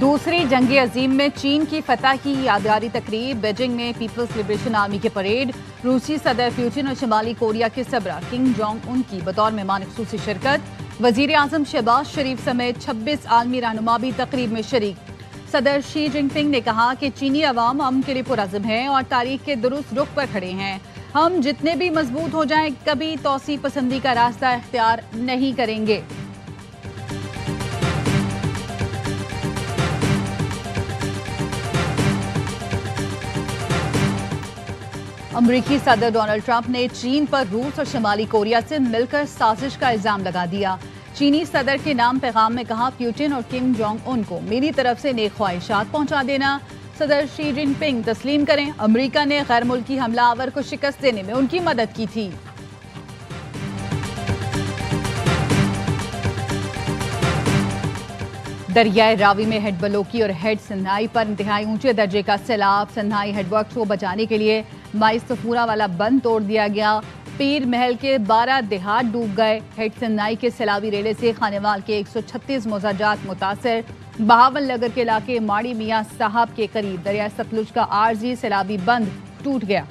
दूसरी जंग अजीम में चीन की फतह की यादगारी तकरीब, बीजिंग में पीपल्स लिबरेशन आर्मी के परेड, रूसी सदर पुतिन और शुमाली कोरिया के सबरा किंग जोंग उन की बतौर मेहमान खुसूसी शिरकत। वजीर आजम शहबाज शरीफ समेत 26 आलमी रहनुमा भी तकरीब में शरीक। सदर शी जिनपिंग ने कहा कि चीनी अवाम अमन के लिए पुरअज़्म है और तारीख के दुरुस्त रुख पर खड़े हैं। हम जितने भी मजबूत हो जाएं, कभी तौसी पसंदी का रास्ता इख्तियार नहीं करेंगे। अमरीकी सदर डोनाल्ड ट्रंप ने चीन पर रूस और शुमाली कोरिया से मिलकर साजिश का इल्जाम लगा दिया। चीनी सदर के नाम पैगाम में कहा, पुतिन और किम जोंग उन को मेरी तरफ से नेक ख्वाहिशात पहुंचा देना। सदर शी जिनपिंग तस्लीम करें, अमरीका ने गैर मुल्की हमलावर को शिकस्त देने में उनकी मदद की थी। दरियाए रावी में हेड बलोकी और हेड सन्नाई पर इंतहाई ऊंचे दर्जे का सैलाब। सन्नाई हेडवर्क्स को बचाने के लिए 22 सफूरा वाला बंद तोड़ दिया गया। पीर महल के 12 देहात डूब गए। हेड सन्नाई के सैलाबी रेले से खानेवाल के 136 मोजाजात मुतासर। बहावल नगर के इलाके माड़ी मियाँ साहब के करीब दरिया सतलुज का आरजी सैलाबी बंद टूट गया।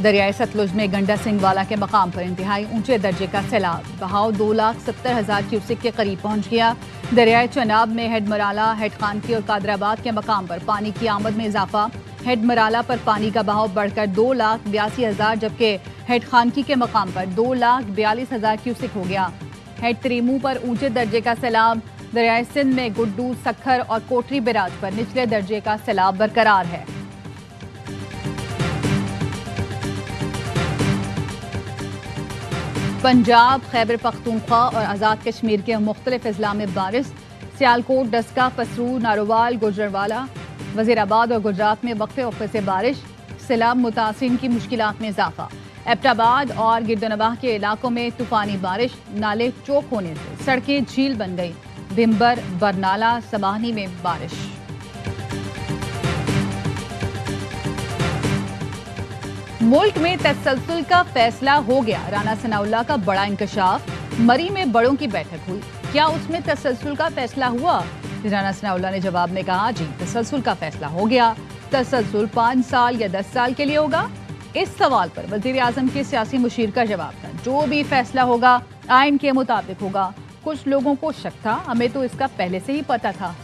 दरियाए सतलुज में गंडा सिंह वाला के मकाम पर इंतहाई ऊंचे दर्जे का सैलाब। बहाव 2,70,000 क्यूसेक के करीब पहुंच गया। दरियाए चनाब में हेड मराला, हेड खानकी और कादराबाद के मकाम पर पानी की आमद में इजाफा। हेड मराला पर पानी का बहाव बढ़कर 2,82,000, जबकि हेड खानकी के मकाम पर 2,42,000 क्यूसेक हो गया। हेड त्रीमू पर ऊंचे दर्जे का सैलाब। दरियाए सिंध में गुड्डू, सखर और कोटरी बिराज पर निचले दर्जे का सैलाब बरकरार है। पंजाब, खैबर पख्तूनख्वा और आज़ाद कश्मीर के मुख्तलिफ अजला में बारिश। सियालकोट, डस्का, पसरू, नारोवाल, गुजरवाला, वजीराबाद और गुजरात में वक्फे वक्फे से बारिश। सैलाब मुतासिरीन की मुश्किलात में इजाफा। एबटाबाद और गिरदनवाह के इलाकों में तूफानी बारिश। नाले चौक होने से सड़कें झील बन गई। भिम्बर, बरनाला, समाहनी में बारिश। मुल्क में तसलसल का फैसला हो गया। राना सनाउल्लाह का बड़ा इंकशाफ। मरी में बड़ों की बैठक हुई, क्या उसमें तसलसल का फैसला हुआ? राना सनाउल्लाह ने जवाब में कहा, जी तसलसल का फैसला हो गया। तसलसल 5 साल या 10 साल के लिए होगा? इस सवाल पर वजीर आजम के सियासी मुशीर का जवाब था, जो भी फैसला होगा आइन के मुताबिक होगा। कुछ लोगों को शक था, हमें तो इसका पहले से ही पता था।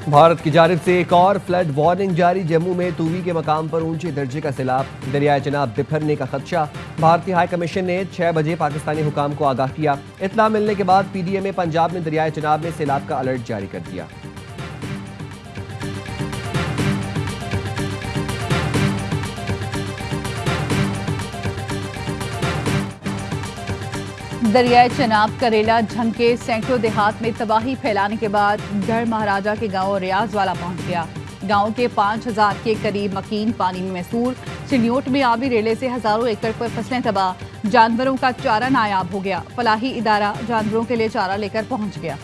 भारत की जानिब से एक और फ्लड वार्निंग जारी। जम्मू में तूवी के मकाम पर ऊंचे दर्जे का सैलाब। दरियाए चनाब बिफरने का खदशा। भारतीय हाई कमीशन ने 6 बजे पाकिस्तानी हुकाम को आगाह किया। इत्तला मिलने के बाद पीडीए में पंजाब ने दरियाए चनाब में सैलाब का अलर्ट जारी कर दिया। दरियाए चनाब, करेला, झंके, सैकड़ों देहात में तबाही फैलाने के बाद गढ़ महाराजा के गांव रियाज वाला पहुंच गया। गांव के 5,000 के करीब मकीन पानी में मैसूर। चिन्योट में आबी रेले से हजारों एकड़ पर फसलें तबाह। जानवरों का चारा नायाब हो गया। फलाही इदारा जानवरों के लिए चारा लेकर पहुंच गया।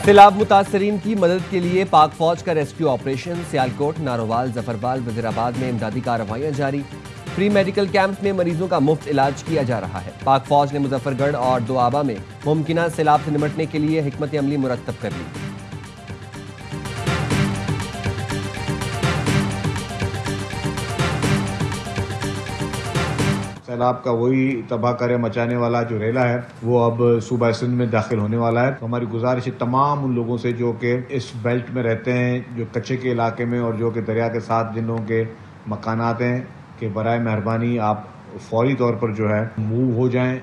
सैलाब मुतासरीन की मदद के लिए पाक फौज का रेस्क्यू ऑपरेशन। सियालकोट, नारोवाल, जफरबाल, वजीराबाद में इमदादी कार्रवाइयां जारी। फ्री मेडिकल कैंप में मरीजों का मुफ्त इलाज किया जा रहा है। पाक फौज ने मुजफ्फरगढ़ और दोआबा में मुमकिना सैलाब से निपटने के लिए हिकमत अमली मुरतब कर ली। सैलाब का वही तबाह करे मचाने वाला जो रेला है वो अब सूबा सिंध में दाखिल होने वाला है। तो हमारी गुजारिश है तमाम उन लोगों से जो कि इस बेल्ट में रहते हैं, जो कच्चे के इलाके में और जो कि दरिया के साथ जिन लोगों के मकानात हैं, कि बराए मेहरबानी आप फौरी तौर पर जो है मूव हो जाएं।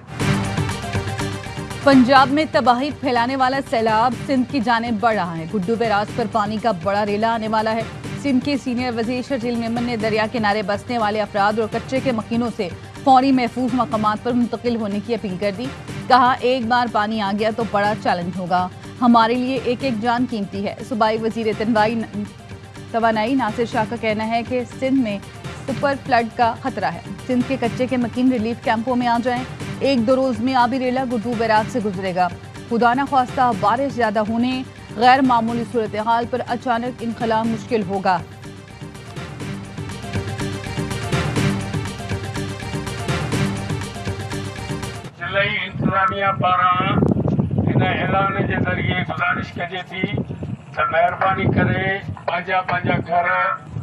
पंजाब में तबाही फैलाने वाला सैलाब सिंध की जानिब बढ़ रहा है। गुड्डू बैराज पर पानी का बड़ा रेला आने वाला है। सिंध के सीनियर वजीर शर्जील मेमन ने दरिया किनारे बसने वाले अफराद और कच्चे के मकीनों से फौरी महफूज मकामात पर मुंतकिल होने की अपील कर दी। कहा, एक बार पानी आ गया तो बड़ा चैलेंज होगा। हमारे लिए एक एक जान कीमती है। सूबाई वजीर तवानाई नासिर शाह का कहना है कि सिंध में सुपर फ्लड का खतरा है। सिंध के कच्चे के मकीन रिलीफ कैंपों में आ जाएं। 1-2 रोज में आबी रेला गुड्डू बैराज से गुजरेगा। खुदा न ख्वास्ता बारिश ज्यादा होने, गैर मामूली सूरत हाल पर अचानक इनखला मुश्किल होगा। इंतजामिया पारां इन ऐलान जे ज़रिए गुज़ारिश कजे थी त महिरबानी करे पंहिंजा घर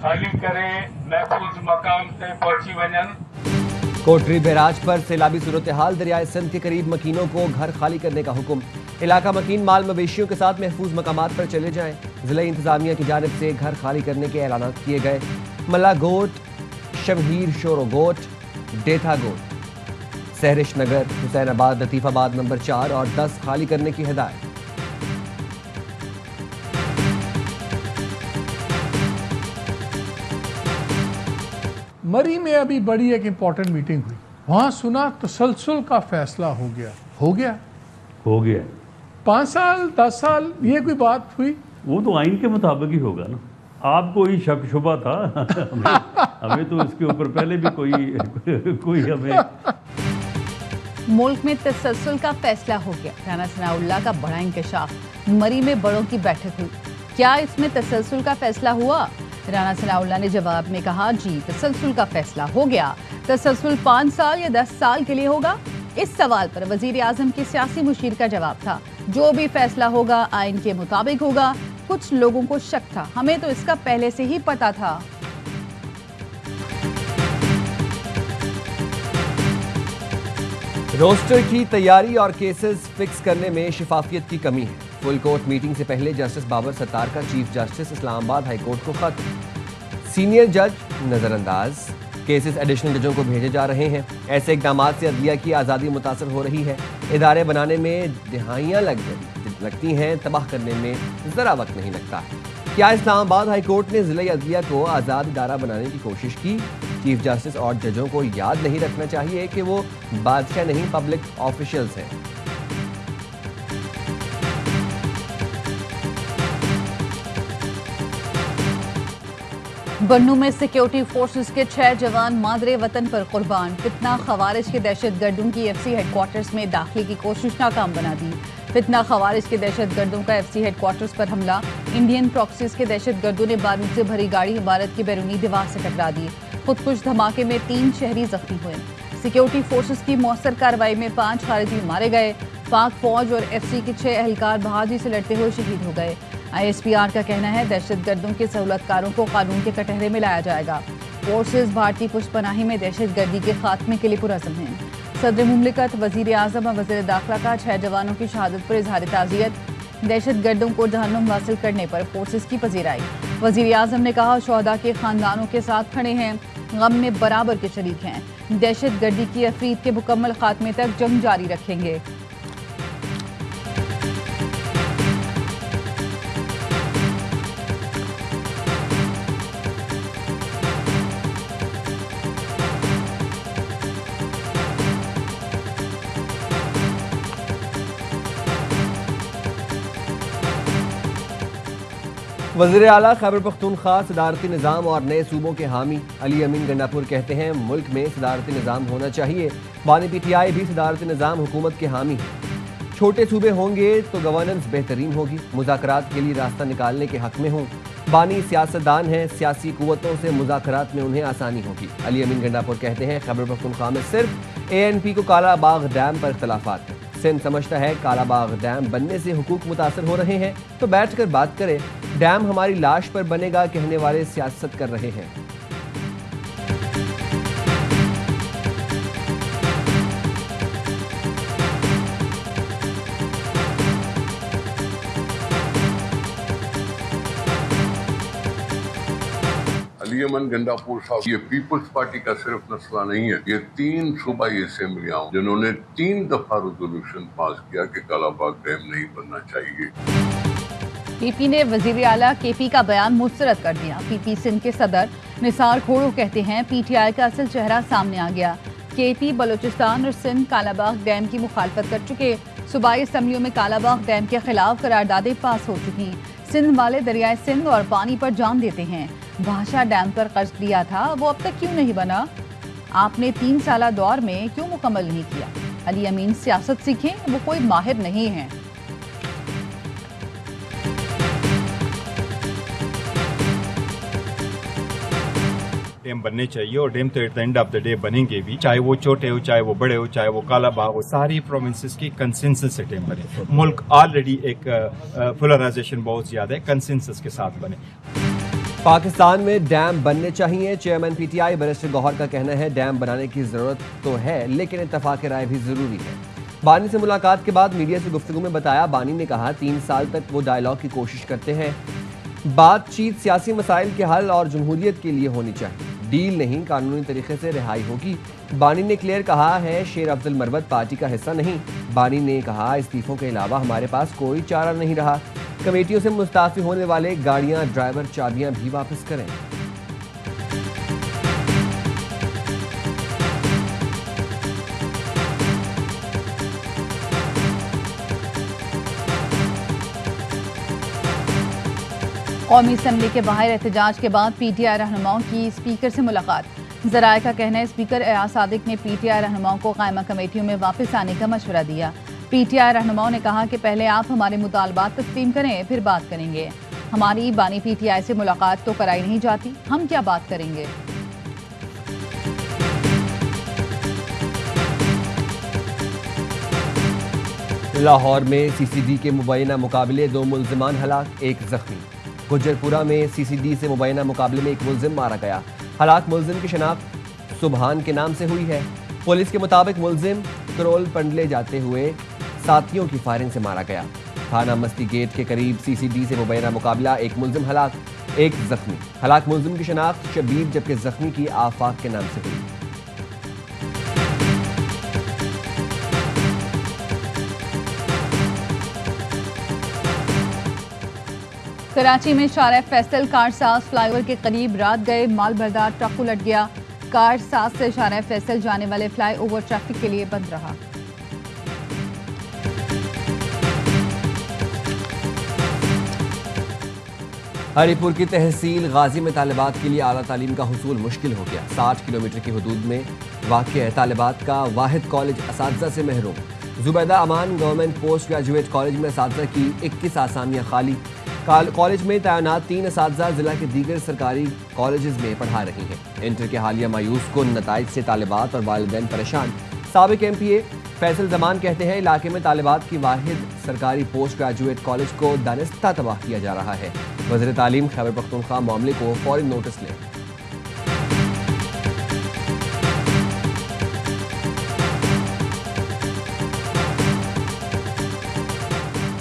खाली करे महफूज मकाम ते पहुंची वञनि। कोटरी बैराज पर सैलाबी सूरत हाल, दरियाए सिंध के करीब मकीनों को घर खाली करने का हुक्म। इलाका मकीन माल मवेशियों के साथ महफूज मकामात पर चले जाएं। जिला इंतजामिया की जानिब से घर खाली करने के ऐलान किए गए। मल्ला गोट, शमहीर शोरो गोट, डेथा गोट, सहरिश नगर, हुसैनाबाद, लतीफाबाद नंबर 4 और 10 खाली करने की हिदायत। मरी में अभी बड़ी एक इम्पोर्टेंट मीटिंग हुई, वहां सुना तसलसल का फैसला हो गया 5 साल 10 साल ये कोई बात हुई? वो तो आइन के मुताबिक ही होगा ना। आपको ही शक शुबा था हमें तो इसके ऊपर पहले भी कोई हमें। मुल्क में तसलसल का फैसला हो गया। राना सनाउल्लाह का बड़ा इंकशाफ। मरी में बड़ों की बैठक हुई। क्या इसमें तसलसल का फैसला हुआ? राना सनाउल्लाह ने जवाब में कहा, जी तसलसल का फैसला हो गया। तसलसल 5 साल या 10 साल के लिए होगा? इस सवाल पर वजीर आजम के सियासी मुशीर का जवाब था, जो भी फैसला होगा आइन के मुताबिक होगा। कुछ लोगों को शक था, हमें तो इसका पहले से ही पता था। रोस्टर की तैयारी और केसेस फिक्स करने में शफाफियत की कमी है। फुल कोर्ट मीटिंग से पहले जस्टिस बाबर सत्तार का chief justice Islamabad high court को खत। सीनियर जज नजरअंदाज, केसेस एडिशनल जजों को भेजे जा रहे हैं। ऐसे इकदाम से अदलिया की आज़ादी मुतासर हो रही है। इदारे बनाने में दिहाइयाँ लगती हैं, तबाह करने में ज़रा वक्त नहीं लगता। क्या इस्लामाबाद हाई कोर्ट ने ज़िला अदलिया को आज़ाद इदारा बनाने की कोशिश की? चीफ जस्टिस और जजों को याद नहीं रखना चाहिए कि वो बादशाह नहीं, पब्लिक ऑफिशियल्स हैं। बन्नू में सिक्योरिटी फोर्सेस के 6 जवान मादरे वतन पर कुर्बान। फितना खवारिज के दहशत गर्दों की FC हेडक्वार्टर्स में दाखिले की कोशिश नाकाम बना दी। फितना खवारिज के दहशत गर्दों का FC हेडक्वार्टर्स पर हमला। इंडियन प्रॉक्सीज के दहशत गर्दों ने बारूद से भरी गाड़ी इमारत की बैरूनी दीवार से टकरा दी। खुदकुश धमाके में 3 शहरी जख्मी हुए। सिक्योरिटी फोर्सेस की मौसर कार्रवाई में 5 खारिजी मारे गए। पाक फौज और FC के 6 एहलकार बहादुरी से लड़ते हुए शहीद हो गए। ISPR का कहना है, दहशत गर्दों के सहूलतकारों को कानून के कटहरे में लाया जाएगा। फोर्सेस भारतीय पुष्पनाही में दहशत गर्दी के खात्मे के लिए पुरअज़्म हैं। सदर मुमलिकत, वजीर आज़म और वज़ीर दाखिला का 6 जवानों की शहादत पर इजहार ताज़ियत। दहशत गर्दों को जहन्नुम हासिल करने पर फोर्सेस की पजीराई। वजीर आज़म ने कहा, शोहदा के खानदानों के साथ खड़े हैं, गम में बराबर के शरीक हैं। दहशत गर्दी की अफरीद के मुकम्मल खात्मे तक जंग जारी रखेंगे। वज़ीर आला खैबर पख्तूनख्वा सदारती निज़ाम और नए सूबों के हामी अली अमीन गंडापुर कहते हैं, मुल्क में सदारती निज़ाम होना चाहिए। बानी PTI भी सदारती निज़ाम हुकूमत के हामी है। छोटे सूबे होंगे तो गवर्नेंस बेहतरीन होगी। मुज़ाकरात के लिए रास्ता निकालने के हक में हूँ। बानी सियासतदान हैं, सियासी कुव्वतों से मुज़ाकरात में उन्हें आसानी होगी। अली अमीन गंडापुर कहते हैं, खैबर पख्तूनख्वा में सिर्फ ANP को काला बाग डैम पर इख्तलाफात हैं। सिंध समझता है काला बाग डैम बनने से हुकूक मुतासर हो रहे हैं, तो बैठ कर बात करें। डैम हमारी लाश पर बनेगा कहने वाले सियासत कर रहे हैं। अली अमीन गंडापुर साहब, ये पीपल्स पार्टी का सिर्फ मसला नहीं है, ये 3 सूबाई असेंबलियां जिन्होंने 3 दफा रेजोल्यूशन पास किया कि कालाबाग डैम नहीं बनना चाहिए। PP ने वजीर आला KP का बयान मुस्तरद कर दिया। PP सिंध के सदर निसार खोड़ो कहते हैं, PTI का असल चेहरा सामने आ गया। KP बलूचिस्तान और सिंध कालाबाग डैम की मुखालफत कर चुके। सूबाई असम्बलियों में कालाबाग डैम के खिलाफ करारदादें पास हो चुकी। सिंध वाले दरियाए सिंध और पानी पर जान देते हैं। भाषा डैम पर कर्ज लिया था, वो अब तक क्यों नहीं बना? आपने 3 साला दौर में क्यों मुकम्मल नहीं किया? अली अमीन सियासत सीखें, वो कोई माहिर नहीं है। डैम बनने चाहिए और डैम तो at the end of the day बनेंगे भी, चाहे वो छोटे हो, चाहे वो बड़े हो, चाहे वो कालाबाग हो, सारी प्रोविंसेस की कंसेंसस से डैम बने। मुल्क ऑलरेडी एक पोलराइजेशन बहुत ज्यादा है, कंसेंसस के साथ बने। पाकिस्तान में डैम बनने चाहिए। चेयरमैन पीटीआई बैरिस्टर गौहर का कहना है डैम बनाने की जरूरत तो है, लेकिन इत्तेफाक राय भी जरूरी है। बानी से मुलाकात के बाद मीडिया से गुफ्तगू में बताया, बानी ने कहा 3 साल तक वो डायलॉग की कोशिश करते हैं। बातचीत सियासी मसाइल के हल और जमहूरियत के लिए होनी चाहिए, डील नहीं कानूनी तरीके से रिहाई होगी। बानी ने क्लियर कहा है शेर अफजल मरवत पार्टी का हिस्सा नहीं। बानी ने कहा इस्तीफों के अलावा हमारे पास कोई चारा नहीं रहा। कमेटियों से मुस्ताफी होने वाले गाड़ियां, ड्राइवर, चाबियां भी वापस करें। कौमी असम्बली के बाहर एहतजाज के बाद पीटीआई रहनुमाओं की स्पीकर से मुलाकात। ज़राए का कहना है स्पीकर एयाज सादिक ने पीटीआई रहनुमाओं को कायमा कमेटियों में वापस आने का मशवरा दिया। पीटीआई रहनुमाओं ने कहा कि पहले आप हमारे मुतालबात तस्लीम करें, फिर बात करेंगे। हमारी बानी पीटीआई से मुलाकात तो कराई नहीं जाती, हम क्या बात करेंगे। लाहौर में सीसीडी के मुबैना मुकाबले 2 मुल्जिमान हलाक, 1 जख्मी। गुजरपुरा में सीसीडी से मुबैना मुकाबले में 1 मुल्जिम मारा गया। हलाक मुल्जिम की शनाख्त सुबहान के नाम से हुई है। पुलिस के मुताबिक मुल्जिम करोल पंडले जाते हुए साथियों की फायरिंग से मारा गया। थाना मस्ती गेट के करीब सीसीडी से मुबैना मुकाबला, 1 मुल्जिम हलाक, 1 जख्मी। हलाक मुल्जिम की शनाख्त शबीब जबकि जख्मी की आफाक के नाम से हुई। कराची में शारा फैसल कारसाज फ्लाईओवर के करीब रात गए माल बरदार ट्रक उलट गया। कारसाज से शारा फैसल जाने वाले फ्लाईओवर ट्रैफिक के लिए बंद रहा। हरीपुर की तहसील गाजी में तालिबात के लिए आला तालीम का हुसूल मुश्किल हो गया। 60 किलोमीटर की हदूद में वाक़ है तालिबात का वाहिद कॉलेज असातिज़ा से महरूम। जुबैदा अमान गवर्नमेंट पोस्ट ग्रेजुएट कॉलेज में असातिज़ा की 21 आसामियाँ खाली। कॉलेज में तैनात 3 असातिज़ा जिला के दीगर सरकारी कॉलेजेस में पढ़ा रही हैं। इंटर के हालिया मायूस कुन नताइज से तालिबात और वालिदैन परेशान। साबिक MPA फैसल जमान कहते हैं इलाके में तालिबात की वाहिद सरकारी पोस्ट ग्रेजुएट कॉलेज को दानिस्ता तबाह किया जा रहा है। वज़ीर तालीम खैबर पख्तूनख्वा मामले को फौरी नोटिस लें।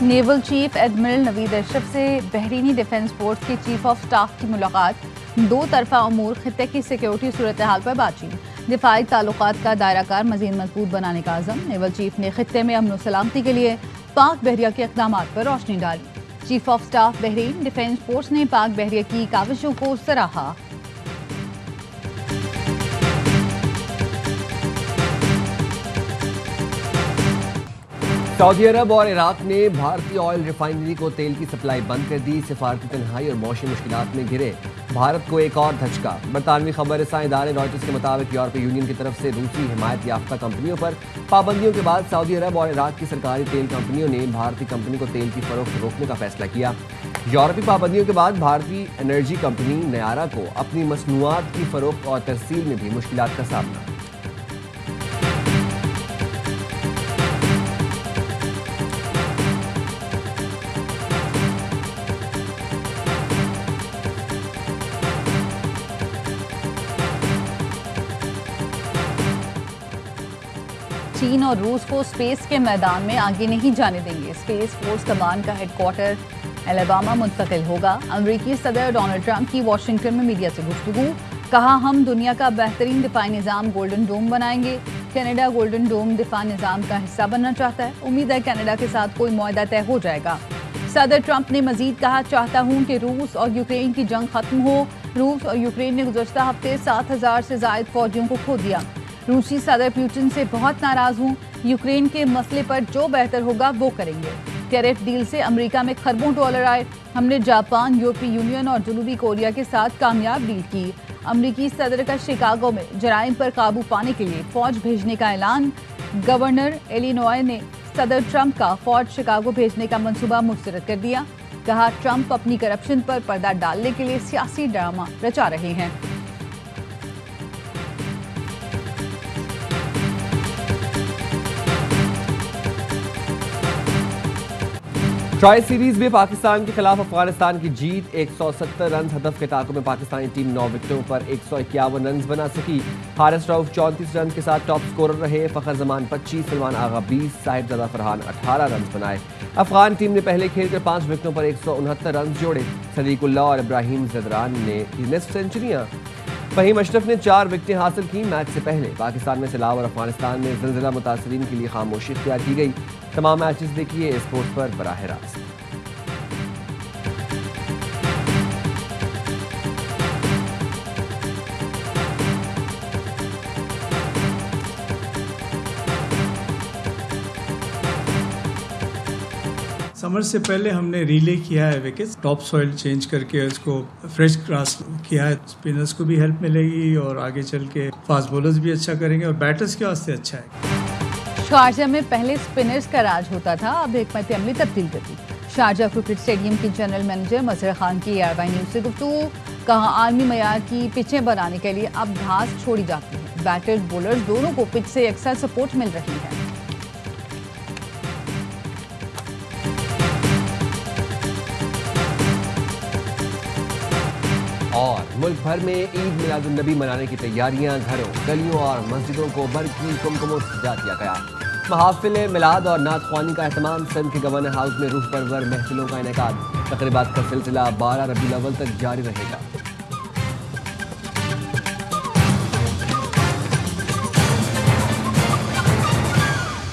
Naval chief admiral Naveed Ashraf से बहरीनी डिफेंस फोर्स के चीफ ऑफ स्टाफ की मुलाकात। 2 तरफा अमूर, खित्ते की सिक्योरिटी सूरत हाल पर बातचीत। दिफाई ताल्लुकात का दायराकार मज़ीद मजबूत बनाने का अज़म। नेवल चीफ ने खित्ते में अमन व सलामती के लिए पाक बहरिया के इक़दामात पर रोशनी डाली। Chief of staff Bahrain defence force ने पाक बहरिया की काविशों को सराहा। सऊदी अरब और इराक ने भारतीय ऑयल रिफाइनरी को तेल की सप्लाई बंद कर दी। सिफारती तन्हाई और मौसमी मुश्किलात में घिरे भारत को एक और धचका। बरतानवी खबर रसां इदारे रॉयटर्स के मुताबिक यूरोपीय यूनियन की तरफ से रूसी हिमायत याफ्ता कंपनियों पर पाबंदियों के बाद सऊदी अरब और इराक की सरकारी तेल कंपनियों ने भारतीय कंपनी को तेल की फरोख्त रोकने का फैसला किया। यूरोपीय पाबंदियों के बाद भारतीय एनर्जी कंपनी नयारा को अपनी मसनूआत की फरोख्त और तरसील में भी मुश्किलात का सामना। चीन और रूस को स्पेस के मैदान में आगे नहीं जाने देंगे। स्पेस फोर्स कमान का हेडक्वार्टर अलाबामा मुंतकिल होगा। अमेरिकी सदर डोनाल्ड ट्रंप की वाशिंगटन में मीडिया से गुफ्तगू। कहा हम दुनिया का बेहतरीन दिफाई निज़ाम गोल्डन डोम बनाएंगे। कनाडा गोल्डन डोम दिफाई निज़ाम का हिस्सा बनना चाहता है। उम्मीद है कनाडा के साथ कोई मुआहदा तय हो जाएगा। सदर ट्रंप ने मजीद कहा चाहता हूँ कि रूस और यूक्रेन की जंग खत्म हो। रूस और यूक्रेन ने गुज़श्ता हफ्ते 7,000 से ज़ायद फौजियों को खो दिया। रूसी सदर पुतिन से बहुत नाराज हूँ। यूक्रेन के मसले पर जो बेहतर होगा वो करेंगे। टैरिफ डील से अमेरिका में खरबों डॉलर आए। हमने जापान, यूरोपीय यूनियन और जनूबी कोरिया के साथ कामयाब डील की। अमेरिकी सदर का शिकागो में जराइम पर काबू पाने के लिए फौज भेजने का ऐलान। गवर्नर इलिनॉय ने सदर ट्रंप का फौज शिकागो भेजने का मंसूबा मुस्तरद कर दिया। कहा ट्रंप अपनी करप्शन पर पर्दा डालने के लिए सियासी ड्रामा रचा रहे हैं। ट्राई सीरीज में पाकिस्तान के खिलाफ अफगानिस्तान की जीत। 170 रन हदफ के ताकों में पाकिस्तानी टीम 9 विकेटों पर 151 रन बना सकी। हारिस रऊफ 34 रन के साथ टॉप स्कोरर रहे। फखर जमान 25, सलमान आगा 20, साहिबजादा फरहान 18 रन बनाए। अफगान टीम ने पहले खेल कर 5 विकेटों पर 169 रन जोड़े। सदीकुल्लाह और इब्राहिम जदरान ने निसफ सेंचुरियां। फहीम अशरफ ने 4 विकेटें हासिल की। मैच से पहले पाकिस्तान में सैलाब और अफगानिस्तान में ज़िलज़िला मुतासरीन के लिए खामोशी इख्तियार की गई। तमाम मैचेस देखिए स्पोर्ट्स पर बराह रास्त। समर से पहले हमने रिले किया है विकेट्स, टॉप सॉइल चेंज करके उसको फ्रेश ग्रास किया है। स्पिनर्स को भी हेल्प मिलेगी और आगे चल के फास्ट बॉलर्स भी अच्छा करेंगे और बैटर्स के वास्ते अच्छा है। शारजाह में पहले स्पिनर्स का राज होता था, अब हिकमत अमली तब्दील कर दी। शारजाह क्रिकेट स्टेडियम के जनरल मैनेजर मजहर खान की ARY न्यूज से गुफ्तगू। कहा आलमी मयार की पिचें बनाने के लिए अब घास छोड़ी जाती है। बैटर्स बॉलर्स दोनों को पिच से अक्सर सपोर्ट मिल रही है। और मुल्क भर में ईद मिलादुन्नबी मनाने की तैयारियां। घरों, गलियों और मस्जिदों को बरकी कुमकुमों से सजा दिया गया। महाफिल मिलाद और नात ख्वानी का एहतमाम। सिंध के गवर्नर हाउस में रूह परवर महफिलों का इनेकाद। तकरीबात का सिलसिला 12 रबीउल अव्वल तक जारी रहेगा।